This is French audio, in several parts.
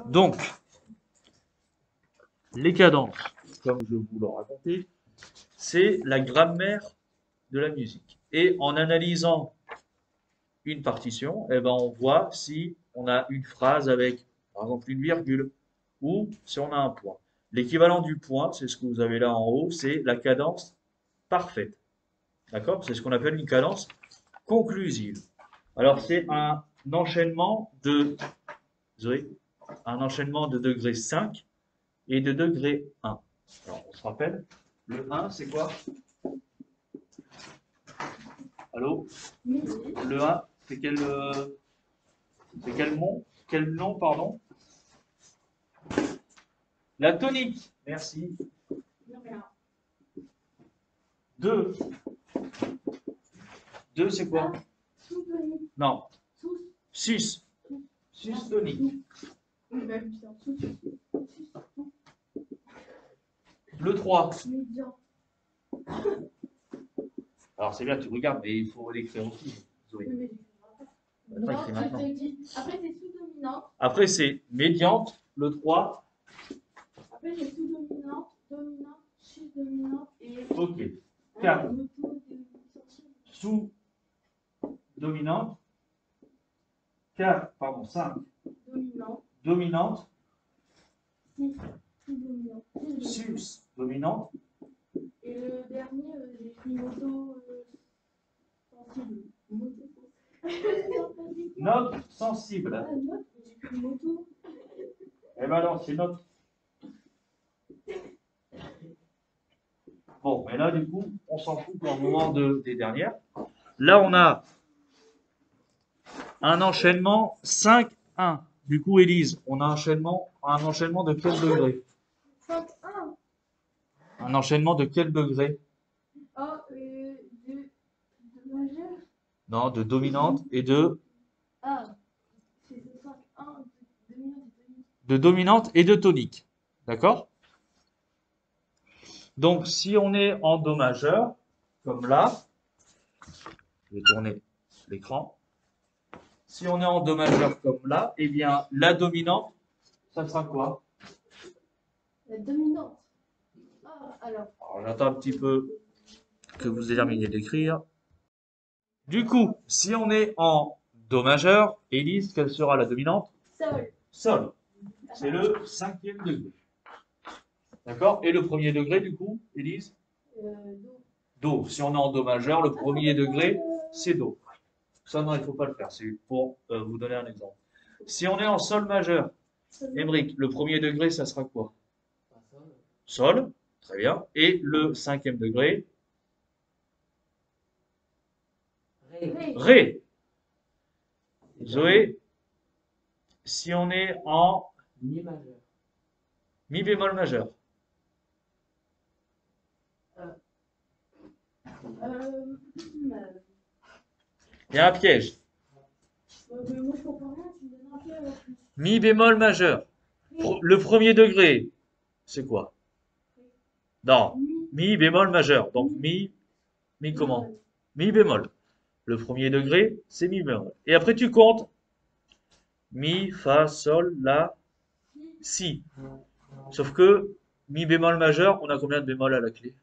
Donc, les cadences, comme je vous l'ai raconté, c'est la grammaire de la musique. Et en analysant une partition, eh ben, on voit si on a une phrase avec, par exemple, une virgule, ou si on a un point. L'équivalent du point, c'est ce que vous avez là en haut, c'est la cadence parfaite. D'accord? C'est ce qu'on appelle une cadence conclusive. Alors, c'est un enchaînement de, désolé, un enchaînement de degré 5 et de degré 1. Alors, on se rappelle, le 1, c'est quoi? Allô? Le 1, c'est quel nom, pardon? La tonique. Merci. 2. 2, c'est quoi? Non. 6. 6 toniques. Le 3. Alors c'est bien, tu regardes, mais il faut l'écrire aussi. Zoé. Après c'est médiante, le 3. Après c'est sous-dominante, dominante, sus-dominante et... Ok. 4. Sous-dominante. 4, pardon, 5. Dominante. 6. Sous-dominante. Sus-dominante. Et le dernier, j'ai écrit moto sensible. Note sensible. Ah, note, j'ai écrit moto. Eh ben non, c'est note. Bon, mais là, du coup, on s'en fout pour le moment des dernières. Là, on a un enchaînement 5-1. Du coup, Élise, on a un enchaînement de quel degré? 5-1. Un enchaînement de quel degré? Ah, de majeur. Non, de dominante et de... Ah, c'est 5-1, dominante et tonique. De dominante et de tonique. D'accord? Donc, si on est en do majeur, comme là, je vais tourner l'écran. Si on est en do majeur comme là, eh bien, la dominante, ça sera quoi? La dominante. Ah, alors. Alors, j'attends un petit peu que vous terminiez d'écrire. Du coup, si on est en do majeur, Élise, quelle sera la dominante? Sol. Sol. C'est le 5e degré. D'accord? Et le premier degré, du coup, Élise? Do. Do. Si on est en do majeur, le premier degré, c'est do. Ça, non, il ne faut pas le faire. C'est pour vous donner un exemple. Si on est en sol majeur, Émeric, le premier degré, ça sera quoi? Sol. Très bien. Et le 5e degré? Ré. Zoé, si on est en Mi majeur. mi bémol majeur. Il y a un piège. Mais moi je comprends rien, tu me donnes un pied. Mi bémol majeur. Le premier degré, c'est quoi? Non, mi bémol majeur. Donc mi comment? Mi bémol. Le premier degré, c'est mi bémol. Et après tu comptes mi, fa, sol, la, si. Sauf que mi bémol majeur, on a combien de bémol à la clé?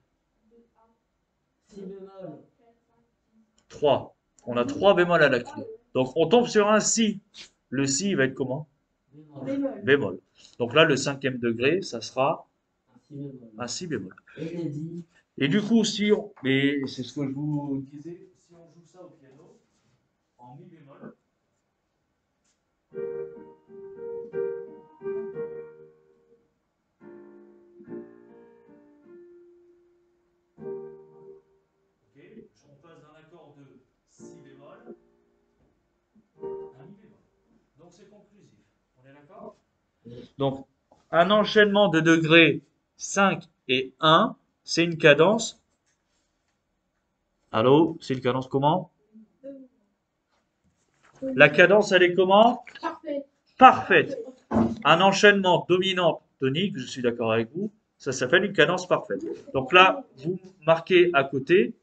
Si bémol. 3. On a 3 bémols à la clé. Donc on tombe sur un si. Le si il va être comment? Bémol. Bémol. Donc là, le 5e degré, ça sera Un si bémol. un si bémol. Et j'ai dit. Et du coup, si on... Mais c'est ce que je vous disais, si on joue ça au piano, en mi bémol, ok, on passe d'un accord de si bémol à mi bémol. Donc c'est conclusif. On est d'accord? Donc, un enchaînement de degrés 5 et 1, c'est une cadence. Allô? C'est une cadence comment? La cadence, elle est comment? Parfait. Parfaite. Un enchaînement dominant tonique, je suis d'accord avec vous, ça s'appelle une cadence parfaite. Donc là, vous marquez à côté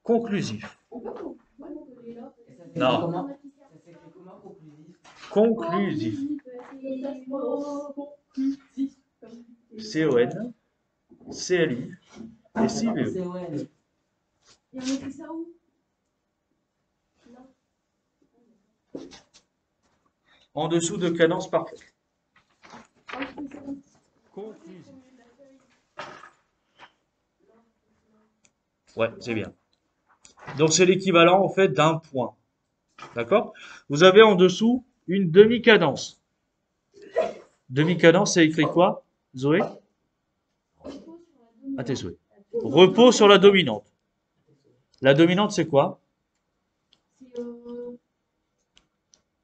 conclusif. Non. Ça s'écrit comment conclusif? Conclusif. C-O-N, C-L-I et C-V-E. C'est ouais. Et on écrit ça où? Là. En dessous de cadence parfaite. Ah, je fais ça. Conclusion. Ouais, c'est bien. Donc c'est l'équivalent en fait d'un point. D'accord? Vous avez en dessous une demi-cadence. Demi-cadence, c'est écrit quoi, Zoé? À tes souhaits. Repos sur la dominante. La dominante, c'est quoi? C'est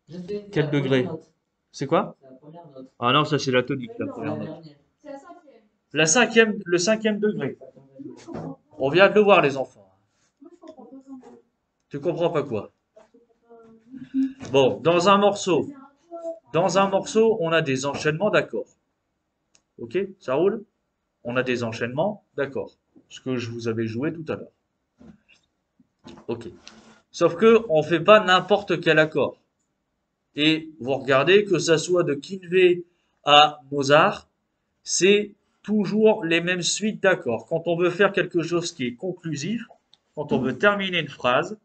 Je sais, Quel la degré? première note. C'est quoi? C'est la première note. Ah non, ça c'est la tonique, la Non, première La note. dernière. c'est la cinquième. La cinquième, le cinquième degré. Je comprends pas. On vient de le voir, les enfants. Moi, je comprends pas comment. Tu comprends pas quoi? Je comprends pas. Bon, dans un morceau, C'est un peu- dans un morceau, on a des enchaînements d'accords. Ok? Ça roule? On a des enchaînements d'accords. Ce que je vous avais joué tout à l'heure. Ok. Sauf que on fait pas n'importe quel accord. Et vous regardez que ça soit de Kinvey à Mozart, c'est toujours les mêmes suites d'accords. Quand on veut faire quelque chose qui est conclusif, quand on veut terminer une phrase,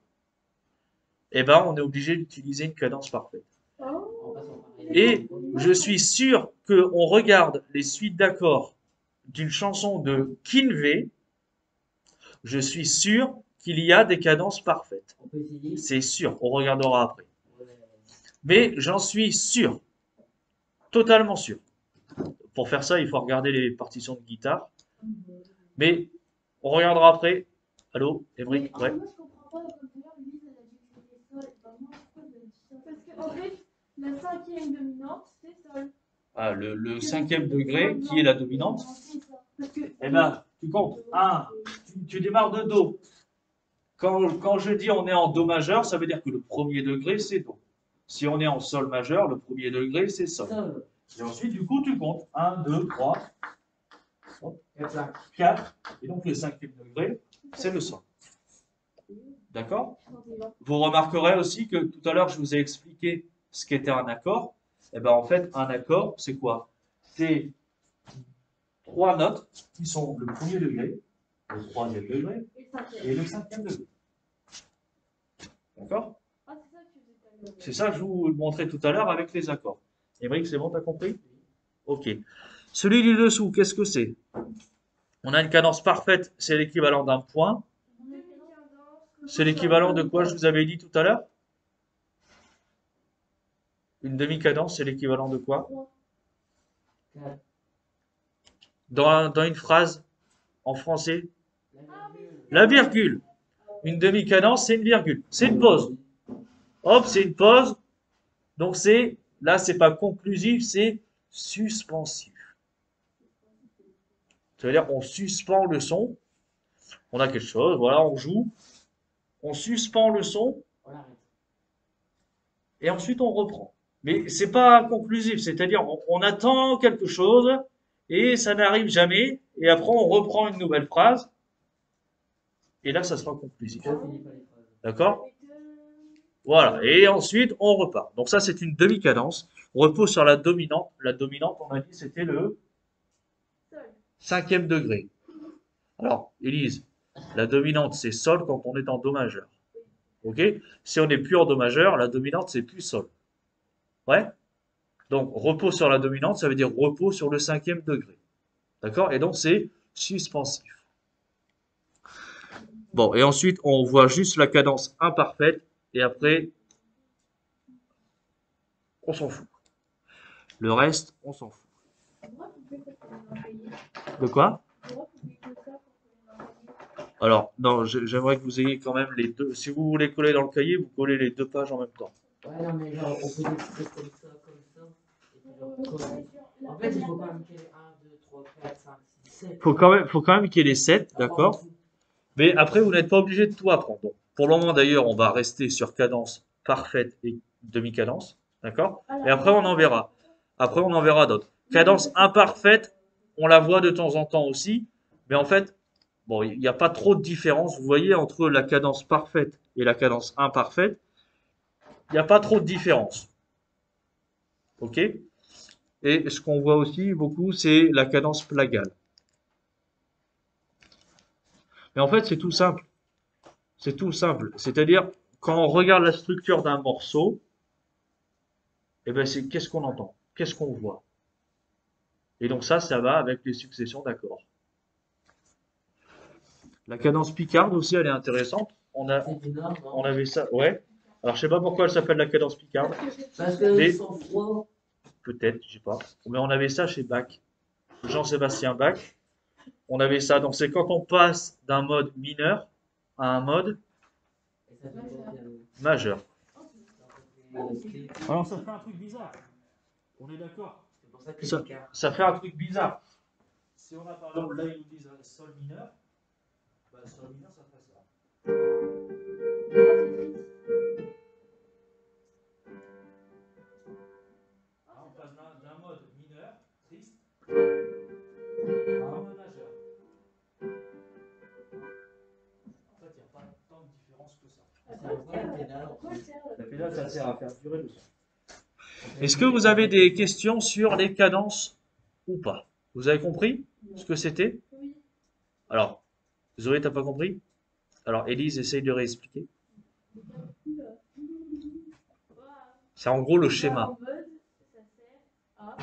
eh ben on est obligé d'utiliser une cadence parfaite. Oh. On passe en pareil. Et je suis sûr que on regarde les suites d'accords d'une chanson de Kinvey, je suis sûr qu'il y a des cadences parfaites. On peut essayer. C'est sûr, on regardera après. Ouais. Mais j'en suis sûr, totalement sûr. Pour faire ça, il faut regarder les partitions de guitare. Mais on regardera après. Allô, Émeric? Ouais. Moi, je comprends pas. Comme tout à l'heure, Lise, elle a dit que c'était sol. Bah, moi, pourquoi elle a dit ça? Parce qu'en fait, la cinquième dominante, c'est sol. Ah, le cinquième degré, qui est la dominante, Parce que. eh ben, tu comptes. Tu démarres de Do. Quand je dis on est en Do majeur, ça veut dire que le premier degré, c'est Do. Si on est en Sol majeur, le premier degré, c'est Sol. Sol. Et ensuite, du coup, tu comptes. 1, 2, 3, 4. 4. Et donc, le cinquième degré, c'est le Sol. D'accord? Vous remarquerez aussi que tout à l'heure, je vous ai expliqué ce qu'était un accord. Eh ben, en fait, un accord, c'est quoi? C'est 3 notes qui sont le premier degré, le troisième degré et le cinquième degré. D'accord? Ah, c'est ça que tu faisais tout à l'heure. C'est ça que je vous montrais tout à l'heure avec les accords. Émeric, c'est bon, t'as compris? Ok. Celui du dessous, qu'est-ce que c'est? On a une cadence parfaite, c'est l'équivalent d'un point. C'est l'équivalent de quoi je vous avais dit tout à l'heure? Une demi-cadence, c'est l'équivalent de quoi? 4. Dans une phrase en français? La La virgule. Une demi-cadence, c'est une virgule. C'est une pause. Hop, c'est une pause. Donc là, c'est pas conclusif, c'est suspensif. Ça veut dire on suspend le son. On a quelque chose, voilà, on joue. On suspend le son On l'arrête. et ensuite on reprend. Mais c'est pas conclusif, c'est-à-dire on attend quelque chose et ça n'arrive jamais. Et après on reprend une nouvelle phrase et là ça sera conclusif. Ça finit pas les phrases. D'accord? Voilà. Et ensuite on repart. Donc ça c'est une demi-cadence. On repose sur la dominante. La dominante, on a dit, c'était le cinquième degré. Alors, Élise, la dominante, c'est Sol quand on est en Do majeur. Ok? Si on n'est plus en Do majeur, la dominante, c'est plus Sol. Ouais? Donc, repos sur la dominante, ça veut dire repos sur le cinquième degré. D'accord? Et donc, c'est suspensif. Bon, et ensuite, on voit juste la cadence imparfaite, et après, on s'en fout. Le reste, on s'en fout. De quoi? Alors, non, j'aimerais que vous ayez quand même les deux. Si vous voulez coller dans le cahier, vous collez les deux pages en même temps. Ouais, non, mais genre, on peut décider comme ça. Et puis genre, coller. En fait, il faut quand même qu'il y ait 1, 2, 3, 4, 5, 6, 7. Faut quand même qu'il y ait les 7, d'accord? Mais après, vous n'êtes pas obligé de tout apprendre. Donc, pour le moment, d'ailleurs, on va rester sur cadence parfaite et demi-cadence, d'accord? Et après, on en verra. Après, on en verra d'autres. Cadence imparfaite, on la voit de temps en temps aussi, mais en fait, bon, il n'y a pas trop de différence. Vous voyez, entre la cadence parfaite et la cadence imparfaite, il n'y a pas trop de différence. Ok? Et ce qu'on voit aussi beaucoup, c'est la cadence plagale. Mais en fait, c'est tout simple. C'est tout simple. C'est-à-dire, quand on regarde la structure d'un morceau, eh ben c'est qu'est-ce qu'on entend? Qu'est-ce qu'on voit? Et donc ça va avec les successions d'accords. La cadence picarde aussi, elle est intéressante. C'est du nord, non? On avait ça, ouais. Alors je sais pas pourquoi elle s'appelle la cadence picarde. Parce Mais- qu'ils sont froids. Peut-être, je sais pas. Mais on avait ça chez Bach. Jean-Sébastien Bach. On avait ça. Donc c'est quand on passe d'un mode mineur à un mode Et ça fait quoi, piano? majeur. C'est Alors ça fait un truc bizarre. On est d'accord. pour ça que Ça, c'est car. ça fait un truc bizarre. Si on a par exemple là, ils nous disent sol mineur, bah, sol mineur ça fait ça. Ah, on passe d'un mode mineur, triste, à un mode majeur. En fait, il n'y a pas tant de différence que ça. La pédale, ça sert à faire durer le son. Est-ce que vous avez des questions sur les cadences ou pas? Vous avez compris ce que c'était? Oui. Alors, Zoé, t'as pas compris? Alors, Élise, essaye de réexpliquer. C'est en gros le schéma. En mode, ça sert à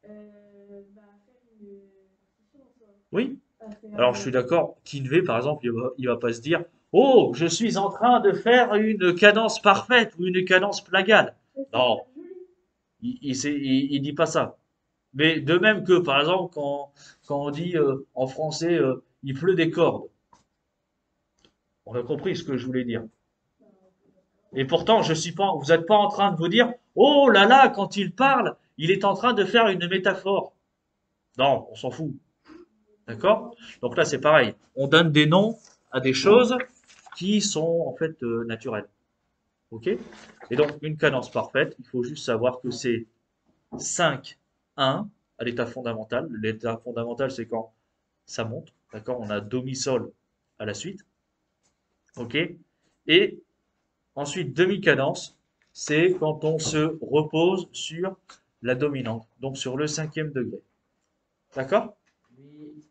faire une partition en soi. Oui? À faire, Alors, je suis d'accord. Kinvey, par exemple, il va pas se dire, oh, je suis en train de faire une cadence parfaite ou une cadence plagale. Non, il dit pas ça. Mais de même que, par exemple, quand on dit en français, il pleut des cordes. On a compris ce que je voulais dire. Et pourtant, je suis pas, vous n'êtes pas en train de vous dire, oh là là, quand il parle, il est en train de faire une métaphore. Non, on s'en fout. D'accord? Donc là, c'est pareil. On donne des noms à des choses qui sont en fait naturelles. Ok? Et donc, une cadence parfaite, il faut juste savoir que c'est 5, 1 à l'état fondamental. L'état fondamental, c'est quand ça monte. D'accord? On a do, mi, sol à la suite. Ok? Et ensuite, demi-cadence, c'est quand on se repose sur la dominante, donc sur le 5e degré. D'accord? Oui.